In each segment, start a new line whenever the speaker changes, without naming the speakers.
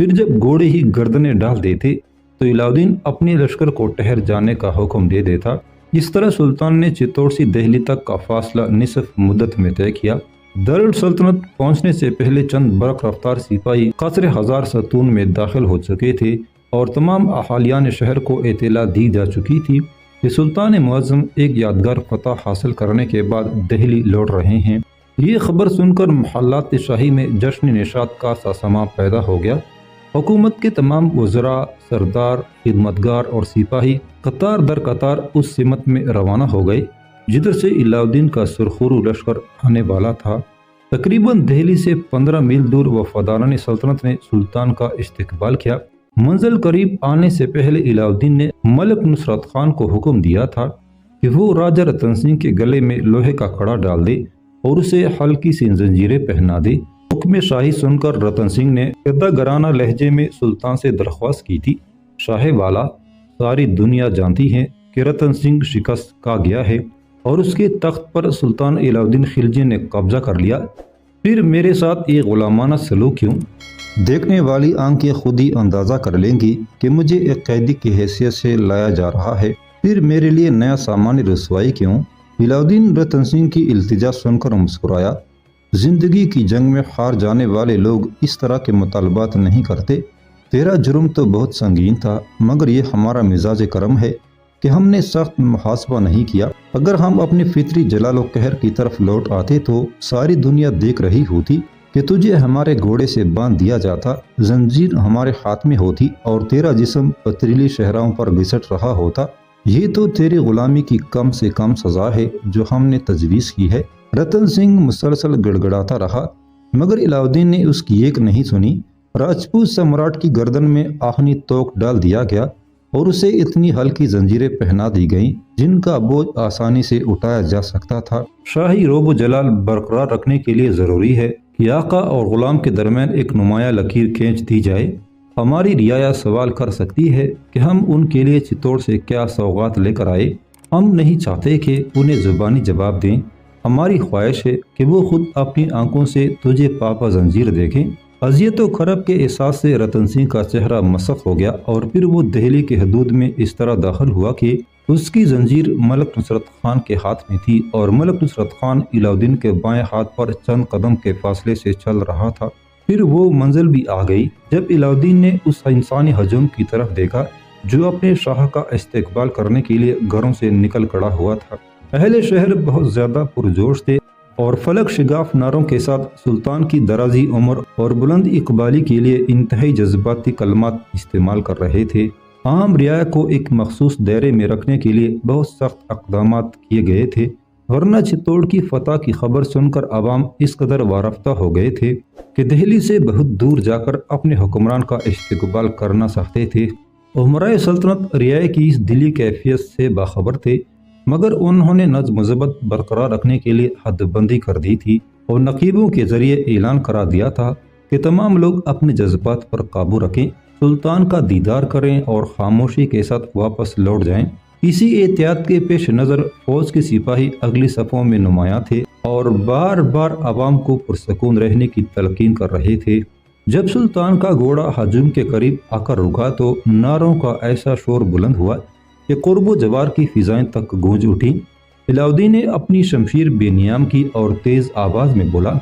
پھر جب گھوڑے ہی گردنیں ڈال دیتے تو علاؤدین اپنے لشکر کو ٹھہر جانے کا حکم دے دیتا۔ اس طرح سلطان نے چتور سے دہلی تک کا فاصلہ نصف مدت میں طے کیا۔ دارالسلطنت پہنچنے سے پہلے چند برق رفتار سپاہی قصر ہزار ستون میں داخل ہو چکے تھے اور تمام اہالیان شہر کو اطلاع دی جا چکی تھی کہ سلطان معظم ایک یادگار فتح حاصل کرنے کے بعد دہلی لوٹ رہے ہیں۔ یہ خبر سن کر محلات شاہی میں جشن نشاط کا سا سما پیدا ہو گیا۔ حکومت کے تمام وزراء، سردار، خدمتگار اور سپاہی قطار در قطار اس سمت میں روانہ ہو گئے جدھر سے علاؤدین کا سرخرو لشکر آنے والا تھا۔ تقریباً دہلی سے 15 میل دور وفاداران سلطنت نے سلطان کا استقبال کیا۔ منزل قریب آنے سے پہلے علاؤدین نے ملک نصرت خان کو حکم دیا تھا کہ وہ راجہ رتن سنگھ کے گلے میں لوہے کا کڑا ڈال دے اور اسے ہلکی سی زنجیریں پہنا دے۔ حکم شاہی سن کر رتن سنگھ نے گرانہ لہجے میں سلطان سے درخواست کی تھی۔ شاہ والا، ساری دنیا جانتی ہے کہ رتن سنگھ شکست کا گیا ہے اور اس کے تخت پر سلطان علاؤدین خلجی نے قبضہ کر لیا، پھر میرے ساتھ یہ غلامانہ سلوک کیوں؟ دیکھنے والی آنکھیں خود ہی اندازہ کر لیں گی کہ مجھے ایک قیدی کی حیثیت سے لایا جا رہا ہے، پھر میرے لیے نیا سامان رسوائی کیوں؟ علاؤدین رتن سنگھ کی التجا سن کر مسکرایا۔ زندگی کی جنگ میں ہار جانے والے لوگ اس طرح کے مطالبات نہیں کرتے۔ تیرا جرم تو بہت سنگین تھا، مگر یہ ہمارا مزاج کرم ہے کہ ہم نے سخت محاسبہ نہیں کیا۔ اگر ہم اپنے فطری جلال و قہر کی طرف لوٹ آتے تو ساری دنیا دیکھ رہی ہوتی کہ تجھے ہمارے گھوڑے سے باندھ دیا جاتا، زنجیر ہمارے ہاتھ میں ہوتی اور تیرا جسم پتریلی شہراؤں پر گھسٹ رہا ہوتا۔ یہ تو تیری غلامی کی کم سے کم سزا ہے جو ہم نے تجویز کی ہے۔ رتن سنگھ مسلسل گڑ گڑاتا رہا مگر علاؤدین نے اس کی ایک نہیں سنی۔ راجپوت سمراٹ کی گردن میں آہنی توک ڈال دیا گیا اور اسے اتنی ہلکی زنجیریں پہنا دی گئیں جن کا بوجھ آسانی سے اٹھایا جا سکتا تھا۔ شاہی روب و جلال برقرار رکھنے کے لیے ضروری ہے کہ آقا اور غلام کے درمیان ایک نمایاں لکیر کھینچ دی جائے۔ ہماری رعایا سوال کر سکتی ہے کہ ہم ان کے لیے چتور سے کیا سوغات لے کر آئے۔ ہم نہیں چاہتے کہ انہیں زبانی جواب دیں، ہماری خواہش ہے کہ وہ خود اپنی آنکھوں سے تجھے پاپا زنجیر دیکھیں۔ اذیت و کرب کے احساس سے رتن سنگھ کا چہرہ مسخ ہو گیا اور پھر وہ دہلی کے حدود میں اس طرح داخل ہوا کہ اس کی زنجیر ملک نصرت خان کے ہاتھ میں تھی اور ملک نصرت خان علاؤدین کے بائیں ہاتھ پر چند قدم کے فاصلے سے چل رہا تھا۔ پھر وہ منزل بھی آ گئی جب علاؤدین نے اس انسانی ہجوم کی طرف دیکھا جو اپنے شاہ کا استقبال کرنے کے لیے گھروں سے نکل کڑا ہوا تھا۔ اہل شہر بہت زیادہ پرجوش تھے اور فلک شگاف نعروں کے ساتھ سلطان کی درازی عمر اور بلند اقبالی کے لیے انتہائی جذباتی کلمات استعمال کر رہے تھے۔ عام رعایا کو ایک مخصوص دائرے میں رکھنے کے لیے بہت سخت اقدامات کیے گئے تھے، ورنہ چتور کی فتح کی خبر سن کر عوام اس قدر وارفتہ ہو گئے تھے کہ دہلی سے بہت دور جا کر اپنے حکمران کا استقبال کرنا چاہتے تھے۔ عمرائے سلطنت رعایا کی اس دلی کیفیت سے باخبر تھے، مگر انہوں نے نظم و ضبط برقرار رکھنے کے لیے حد بندی کر دی تھی اور نقیبوں کے ذریعے اعلان کرا دیا تھا کہ تمام لوگ اپنے جذبات پر قابو رکھیں، سلطان کا دیدار کریں اور خاموشی کے ساتھ واپس لوٹ جائیں۔ اسی احتیاط کے پیش نظر فوج کے سپاہی اگلی صفوں میں نمایاں تھے اور بار بار عوام کو پرسکون رہنے کی تلقین کر رہے تھے۔ جب سلطان کا گھوڑا ہجوم کے قریب آ کر رکا تو نعروں کا ایسا شور بلند ہوا کہ قرب و جوار کی فضائیں تک گونج اٹھیں۔ علاؤدین نے اپنی شمشیر بے نیام کی اور تیز آواز میں بولا،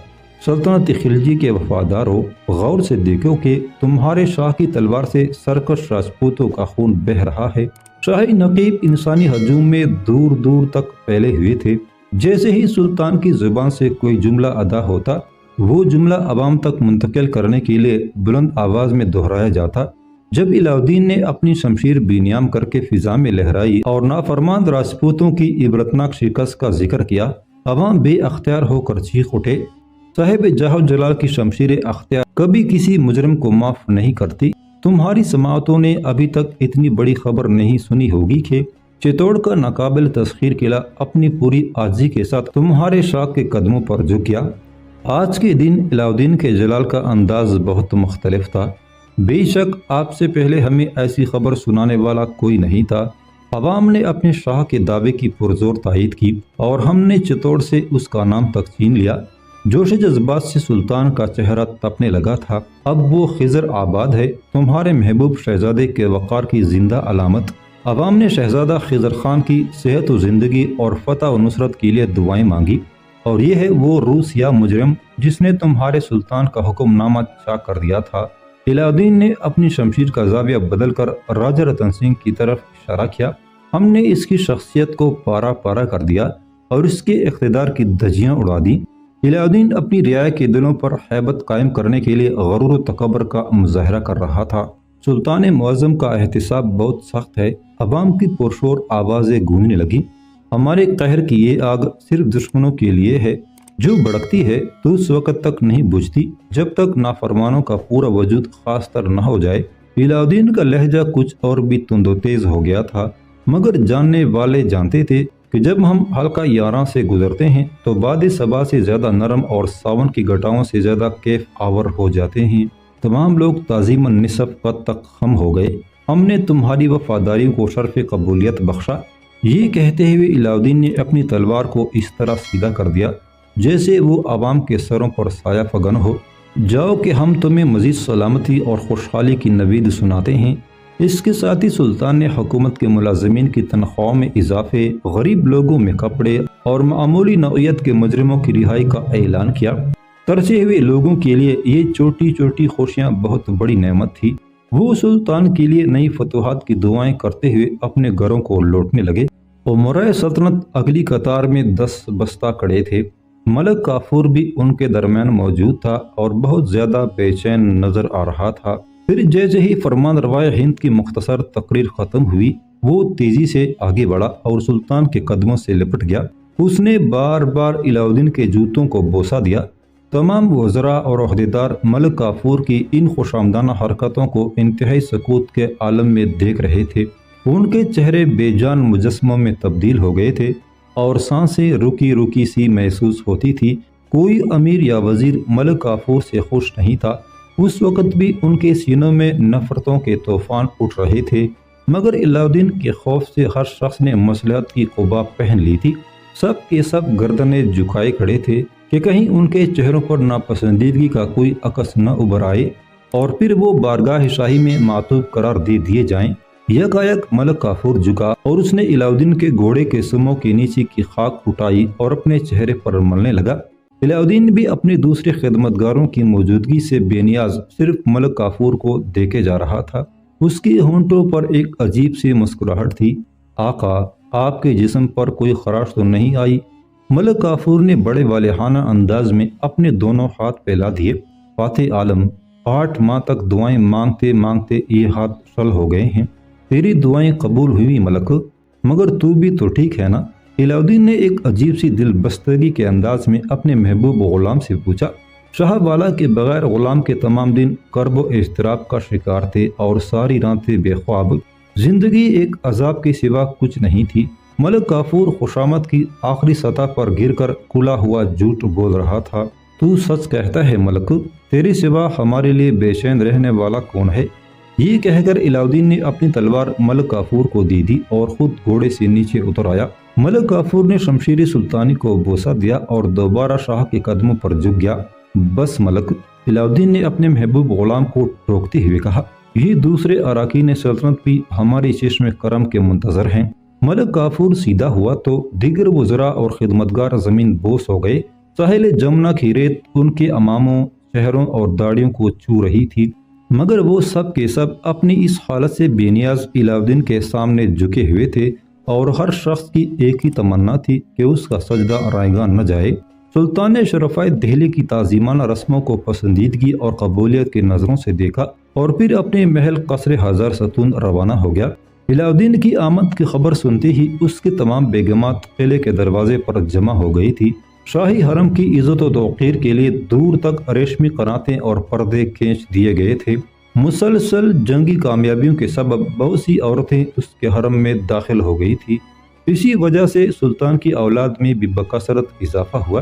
سلطنت خلجی کے وفاداروں، غور سے دیکھو کہ تمہارے شاہ کی تلوار سے سرکش راجپوتوں کا خون بہہ رہا ہے۔ شاہی نقیب انسانی ہجوم میں دور دور تک پھیلے ہوئے تھے۔ جیسے ہی سلطان کی زبان سے کوئی جملہ ادا ہوتا، وہ جملہ عوام تک منتقل کرنے کے لیے بلند آواز میں دہرایا جاتا۔ جب علاؤدین نے اپنی شمشیر بے نیام کر کے فضا میں لہرائی اور نافرمان راجپوتوں کی عبرتناک شکست کا ذکر کیا، عوام بے اختیار ہو کر چیخ اٹھے۔ صاحب جاہ و جلال کی شمشیر اختیار کبھی کسی مجرم کو معاف نہیں کرتی۔ تمہاری سماعتوں نے ابھی تک اتنی بڑی خبر نہیں سنی ہوگی کہ چتور کا ناقابل تسخیر قلعہ اپنی پوری عاجزی کے ساتھ تمہارے شاہ کے قدموں پر جھک گیا۔ آج کے دن علاؤدین کے جلال کا انداز بہت مختلف تھا۔ بے شک آپ سے پہلے ہمیں ایسی خبر سنانے والا کوئی نہیں تھا۔ عوام نے اپنے شاہ کے دعوے کی پرزور تائید کی اور ہم نے چتور سے اس کا نام تک چھین لیا۔ جوش جذبات سے سلطان کا چہرہ تپنے لگا تھا۔ اب وہ خضر آباد ہے، تمہارے محبوب شہزادے کے وقار کی زندہ علامت۔ عوام نے شہزادہ خضر خان کی صحت و زندگی اور فتح و نصرت کے لیے دعائیں مانگی، اور یہ ہے وہ روس یا مجرم جس نے تمہارے سلطان کا حکم نامہ چاک کر دیا تھا۔ علاء الدین نے اپنی شمشیر کا زاویہ بدل کر راجہ رتن سنگھ کی طرف اشارہ کیا۔ ہم نے اس کی شخصیت کو پارا پارا کر دیا اور اس کے اقتدار کی دھجیاں اڑا دی۔ علاء الدین اپنی رعایا کے دلوں پر ہیبت قائم کرنے کے لیے غرور و تکبر کا مظاہرہ کر رہا تھا۔ سلطان معظم کا احتساب بہت سخت ہے۔ عوام کی پرشور آوازیں گونجنے لگی، ہمارے قہر کی یہ آگ صرف دشمنوں کے لیے ہے، جو بھڑکتی ہے تو اس وقت تک نہیں بجھتی جب تک نافرمانوں کا پورا وجود خاص تر نہ ہو جائے۔ علاء الدین کا لہجہ کچھ اور بھی تند و تیز ہو گیا تھا، مگر جاننے والے جانتے تھے کہ جب ہم حلقہ 11 سے گزرتے ہیں تو باد صبا سے زیادہ نرم اور ساون کی گھٹاؤں سے زیادہ کیف آور ہو جاتے ہیں۔ تمام لوگ تعظیم نصف قد تک خم ہو گئے، ہم نے تمہاری وفاداری کو شرف قبولیت بخشا۔ یہ کہتے ہوئے علاء الدین نے اپنی تلوار کو اس طرح سیدھا کر دیا جیسے وہ عوام کے سروں پر سایہ فگن ہو۔ جاؤ کہ ہم تمہیں مزید سلامتی اور خوشحالی کی نوید سناتے ہیں۔ اس کے ساتھ ہی سلطان نے حکومت کے ملازمین کی تنخواہوں میں اضافے، غریب لوگوں میں کپڑے اور معمولی نوعیت کے مجرموں کی رہائی کا اعلان کیا۔ ترسے ہوئے لوگوں کے لیے یہ چھوٹی چھوٹی خوشیاں بہت بڑی نعمت تھی۔ وہ سلطان کے لیے نئی فتوحات کی دعائیں کرتے ہوئے اپنے گھروں کو لوٹنے لگے۔ امراء سلطنت اگلی قطار میں دست بستہ کھڑے تھے۔ ملک کافور بھی ان کے درمیان موجود تھا اور بہت زیادہ بے چین نظر آ رہا تھا۔ پھر جیسے ہی فرمان روائے ہند کی مختصر تقریر ختم ہوئی، وہ تیزی سے آگے بڑھا اور سلطان کے قدموں سے لپٹ گیا۔ اس نے بار بار علاء الدین کے جوتوں کو بوسہ دیا۔ تمام وزراء اور عہدیدار ملک کافور کی ان خوش آمدانہ حرکتوں کو انتہائی سکوت کے عالم میں دیکھ رہے تھے۔ ان کے چہرے بے جان مجسموں میں تبدیل ہو گئے تھے اور سانسیں رکی رکی سی محسوس ہوتی تھی۔ کوئی امیر یا وزیر ملک کافور سے خوش نہیں تھا۔ اس وقت بھی ان کے سینوں میں نفرتوں کے طوفان اٹھ رہے تھے، مگر علاء الدین کے خوف سے ہر شخص نے مصلحت کی قبا پہن لی تھی۔ سب کے سب گردنیں جھکائے کھڑے تھے کہ کہیں ان کے چہروں پر ناپسندیدگی کا کوئی عکس نہ ابھر آئے اور پھر وہ بارگاہ شاہی میں معطوب قرار دے دیے جائیں۔ یکایک ملک کافور جھکا اور اس نے علاء الدین کے گھوڑے کے سموں کے نیچے کی خاک اٹھائی اور اپنے چہرے پر ملنے لگا۔ علاء الدین بھی اپنے دوسرے خدمتگاروں کی موجودگی سے بے نیاز صرف ملک کافور کو دیکھے جا رہا تھا۔ اس کی ہونٹوں پر ایک عجیب سی مسکراہٹ تھی۔ آقا، آپ کے جسم پر کوئی خراش تو نہیں آئی؟ ملک کافور نے بڑے والہانہ انداز میں اپنے دونوں ہاتھ پھیلا دیے۔ فاتح عالم، 8 ماہ تک دعائیں مانگتے مانگتے یہ ہاتھ شل ہو گئے ہیں۔ تیری دعائیں قبول ہوئی ملک، مگر تو بھی تو ٹھیک ہے نا؟ علاء الدین نے ایک عجیب سی دل بستگی کے انداز میں اپنے محبوب غلام سے پوچھا۔ شاہ والا کے بغیر غلام کے تمام دن کرب و اضطراب کا شکار تھے اور ساری راتیں بے خواب۔ زندگی ایک عذاب کے سوا کچھ نہیں تھی۔ ملک کافور خوشامد کی آخری سطح پر گر کر کھلا ہوا جھوٹ بول رہا تھا۔ تو سچ کہتا ہے ملک، تیرے سوا ہمارے لیے بے چین رہنے والا کون ہے؟ یہ کہہ کر علاء الدین نے اپنی تلوار ملک کافور کو دے دی اور خود گھوڑے سے نیچے اتر آیا۔ ملک کافور نے شمشیر سلطانی کو بوسہ دیا اور دوبارہ شاہ کے قدموں پر جھک گیا۔ بس ملک، علاء الدین نے اپنے محبوب غلام کو ٹوکتے ہوئے کہا، یہ دوسرے اراکین سلطنت بھی ہماری چشم کرم کے منتظر ہیں۔ ملک کافور سیدھا ہوا تو دیگر وزراء اور خدمتگار زمین بوس ہو گئے۔ ساحل جمنا کی ریت ان کے اماموں، چہروں اور داڑھیوں کو چھو رہی تھی، مگر وہ سب کے سب اپنی اس حالت سے بے نیاز علاء الدین کے سامنے جھکے ہوئے تھے اور ہر شخص کی ایک ہی تمنا تھی کہ اس کا سجدہ رائیگاں نہ جائے۔ سلطان نے شرفائے دہلی کی تعظیمانہ رسموں کو پسندیدگی اور قبولیت کی نظروں سے دیکھا اور پھر اپنے محل قصر ہزار ستون روانہ ہو گیا۔ علاء الدین کی آمد کی خبر سنتے ہی اس کے تمام بیگمات قلعے کے دروازے پر جمع ہو گئی تھی۔ شاہی حرم کی عزت و توقیر کے لیے دور تک ریشمی قناتیں اور پردے کھینچ دیے گئے تھے۔ مسلسل جنگی کامیابیوں کے سبب بہت سی عورتیں اس کے حرم میں داخل ہو گئی تھی۔ اسی وجہ سے سلطان کی اولاد میں بھی بکثرت اضافہ ہوا۔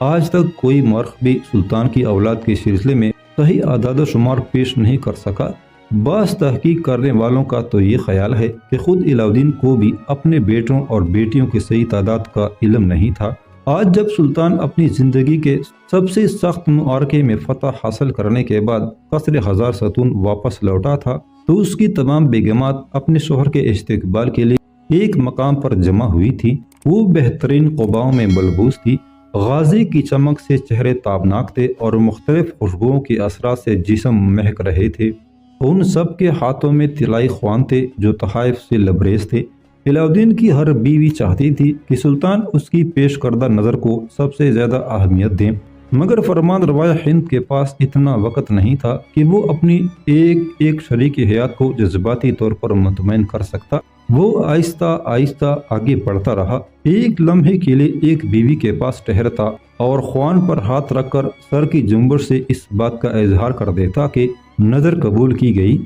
آج تک کوئی مورخ بھی سلطان کی اولاد کے سلسلے میں صحیح اعداد و شمار پیش نہیں کر سکا۔ بعض تحقیق کرنے والوں کا تو یہ خیال ہے کہ خود علاء الدین کو بھی اپنے بیٹوں اور بیٹیوں کی صحیح تعداد کا علم نہیں تھا۔ آج جب سلطان اپنی زندگی کے سب سے سخت معرکے میں فتح حاصل کرنے کے بعد قصر ہزار ستون واپس لوٹا تھا تو اس کی تمام بیگمات اپنے شوہر کے استقبال کے لیے ایک مقام پر جمع ہوئی تھی۔ وہ بہترین قباؤں میں ملبوس تھی، غازی کی چمک سے چہرے تابناک تھے اور مختلف خوشبوؤں کے اثرات سے جسم مہک رہے تھے۔ ان سب کے ہاتھوں میں طلائی خوان تھے جو تحائف سے لبریز تھے۔ علاؤدین کی ہر بیوی چاہتی تھی کہ سلطان اس کی پیش کردہ نظر کو سب سے زیادہ اہمیت دیں، مگر فرمان روا ہند کے پاس اتنا وقت نہیں تھا کہ وہ اپنی ایک ایک شریک حیات کو جذباتی طور پر مطمئن کر سکتا۔ وہ آہستہ آہستہ آگے بڑھتا رہا، ایک لمحے کے لیے ایک بیوی کے پاس ٹھہرتا اور خوان پر ہاتھ رکھ کر سر کی جنبش سے اس بات کا اظہار کر دیتا کہ نظر قبول کی گئی۔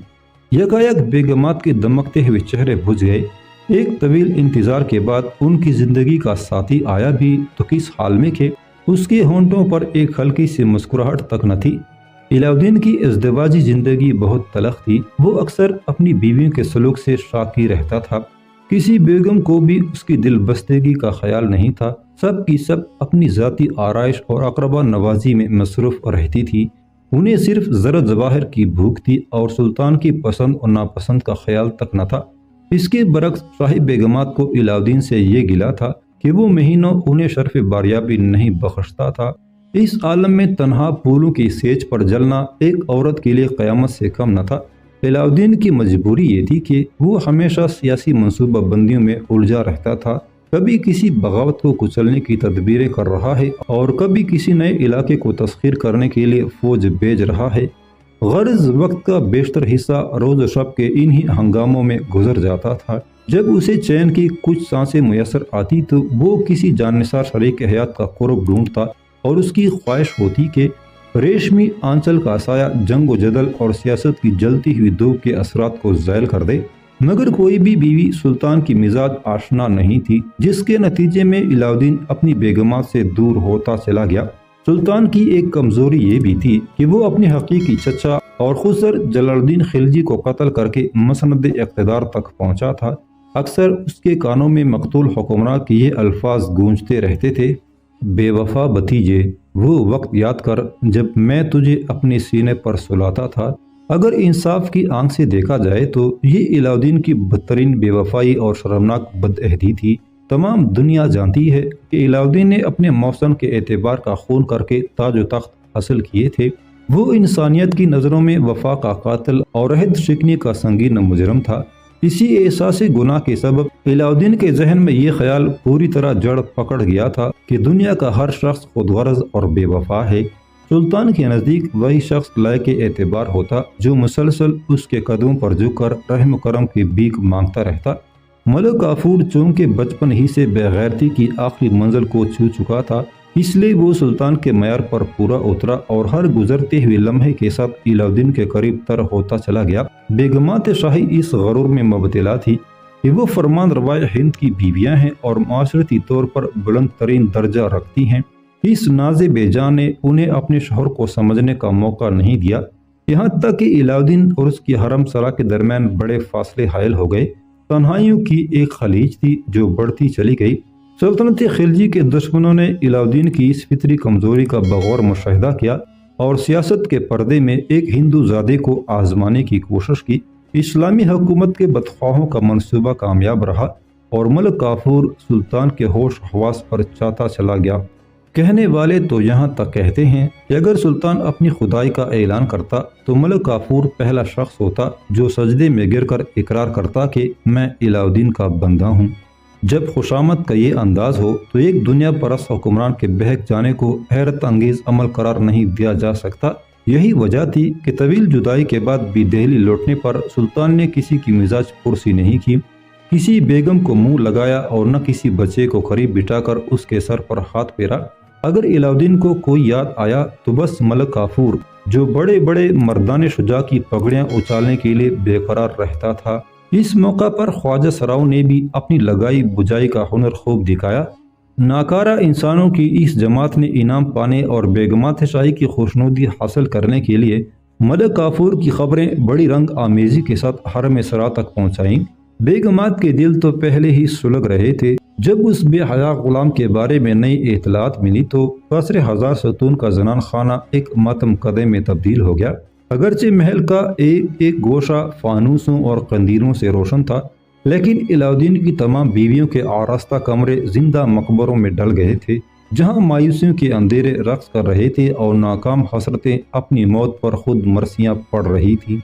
یکایک بیگمات کے دمکتے ہوئے چہرے بجھ گئے۔ ایک طویل انتظار کے بعد ان کی زندگی کا ساتھی آیا بھی تو کس حال میں کہ اس کے ہونٹوں پر ایک ہلکی سی مسکراہٹ تک نہ تھی۔ علاؤدین کی ازدواجی زندگی بہت تلخ تھی۔ وہ اکثر اپنی بیویوں کے سلوک سے شاکی رہتا تھا، کسی بیگم کو بھی اس کی دل بستگی کا خیال نہیں تھا۔ سب کی سب اپنی ذاتی آرائش اور اقربا نوازی میں مصروف رہتی تھی۔ انہیں صرف زر جواہر کی بھوک تھی اور سلطان کی پسند اور ناپسند کا خیال تک نہ تھا۔ اس کے برعکس شاہی بیگمات کو علاؤدین سے یہ گلہ تھا کہ وہ مہینوں انہیں شرف باریابی نہیں بخشتا تھا۔ اس عالم میں تنہا پھولوں کی سیج پر جلنا ایک عورت کے لیے قیامت سے کم نہ تھا۔ علاؤدین کی مجبوری یہ تھی کہ وہ ہمیشہ سیاسی منصوبہ بندیوں میں الجھا رہتا تھا، کبھی کسی بغاوت کو کچلنے کی تدبیریں کر رہا ہے اور کبھی کسی نئے علاقے کو تسخیر کرنے کے لیے فوج بھیج رہا ہے۔ غرض وقت کا بیشتر حصہ روز و شب کے انہی ہنگاموں میں گزر جاتا تھا۔ جب اسے چین کی کچھ سانسیں میسر آتی تو وہ کسی جاننثار شریک حیات کا قرب ڈھونڈتا اور اس کی خواہش ہوتی کہ ریشمی آنچل کا سایہ جنگ و جدل اور سیاست کی جلتی ہوئی دھوپ کے اثرات کو زائل کر دے، مگر کوئی بھی بیوی سلطان کی مزاج آشنا نہیں تھی، جس کے نتیجے میں علاؤدین اپنی بیگمات سے دور ہوتا چلا گیا۔ سلطان کی ایک کمزوری یہ بھی تھی کہ وہ اپنے حقیقی چچا اور خسر جلال الدین خلجی کو قتل کر کے مسند اقتدار تک پہنچا تھا۔ اکثر اس کے کانوں میں مقتول حکمراں کے یہ الفاظ گونجتے رہتے تھے: بے وفا بھتیجے، وہ وقت یاد کر جب میں تجھے اپنے سینے پر سلاتا تھا۔ اگر انصاف کی آنکھ سے دیکھا جائے تو یہ علاؤدین کی بدترین بے وفائی اور شرمناک بدعہدی تھی۔ تمام دنیا جانتی ہے کہ علاؤدین نے اپنے موسم کے اعتبار کا خون کر کے تاج و تخت حاصل کیے تھے۔ وہ انسانیت کی نظروں میں وفا کا قاتل اور عہد شکنی کا سنگین مجرم تھا۔ اسی احساس گناہ کے سبب علاؤدین کے ذہن میں یہ خیال پوری طرح جڑ پکڑ گیا تھا کہ دنیا کا ہر شخص خود غرض اور بے وفا ہے۔ سلطان کے نزدیک وہی شخص لائق اعتبار ہوتا جو مسلسل اس کے قدموں پر جھک کر رحم و کرم کی بھیک مانگتا رہتا۔ ملک کافور چونکہ بچپن ہی سے بے غیرتی کی آخری منزل کو چھو چکا تھا، اس لیے وہ سلطان کے معیار پر پورا اترا اور ہر گزرتے ہوئے لمحے کے ساتھ علاؤدین کے قریب تر ہوتا چلا گیا۔ بیگمات شاہی اس غرور میں مبتلا تھی کہ وہ فرمان روائے ہند کی بیویاں ہیں اور معاشرتی طور پر بلند ترین درجہ رکھتی ہیں۔ اس ناز بے جان نے انہیں اپنے شوہر کو سمجھنے کا موقع نہیں دیا، یہاں تک کہ علاؤدین اور اس کی حرم سرا کے درمیان بڑے فاصلے حائل ہو گئے۔ تنہائیوں کی ایک خلیج تھی جو بڑھتی چلی گئی۔ سلطنت خلجی کے دشمنوں نے علاؤدین کی اس فطری کمزوری کا بغور مشاہدہ کیا اور سیاست کے پردے میں ایک ہندو زادے کو آزمانے کی کوشش کی۔ اسلامی حکومت کے بدخواہوں کا منصوبہ کامیاب رہا اور ملک کافور سلطان کے ہوش حواس پر چاہتا چلا گیا۔ کہنے والے تو یہاں تک کہتے ہیں کہ اگر سلطان اپنی خدائی کا اعلان کرتا تو ملک کافور پہلا شخص ہوتا جو سجدے میں گر کر اقرار کرتا کہ میں علاؤدین کا بندہ ہوں۔ جب خوشامد کا یہ انداز ہو تو ایک دنیا پرست حکمران کے بہک جانے کو حیرت انگیز عمل قرار نہیں دیا جا سکتا۔ یہی وجہ تھی کہ طویل جدائی کے بعد بھی دہلی لوٹنے پر سلطان نے کسی کی مزاج پرسی نہیں کی، کسی بیگم کو منہ لگایا اور نہ کسی بچے کو قریب بٹھا کر اس کے سر پر ہاتھ پھیرا۔ اگر علاؤدین کو کوئی یاد آیا تو بس ملک کافور جو بڑے بڑے مردان شجاع کی پگڑیاں اچھالنے کے لیے بے قرار رہتا تھا۔ اس موقع پر خواجہ سراؤ نے بھی اپنی لگائی بجائی کا ہنر خوب دکھایا۔ ناکارہ انسانوں کی اس جماعت نے انعام پانے اور بیگمات شاہی کی خوشنودی حاصل کرنے کے لیے ملک کافور کی خبریں بڑی رنگ آمیزی کے ساتھ حرم سرا تک پہنچائیں۔ بیگمات کے دل تو پہلے ہی سلگ رہے تھے، جب اس بے حیا غلام کے بارے میں نئی اطلاعات ملی تو قصر ہزار ستون کا زنان خانہ ایک ماتم قدے میں تبدیل ہو گیا۔ اگرچہ محل کا ایک ایک گوشہ فانوسوں اور قندیلوں سے روشن تھا، لیکن علاؤ الدین کی تمام بیویوں کے آراستہ کمرے زندہ مقبروں میں ڈل گئے تھے، جہاں مایوسیوں کے اندھیرے رقص کر رہے تھے اور ناکام حسرتیں اپنی موت پر خود مرثیاں پڑھ رہی تھیں۔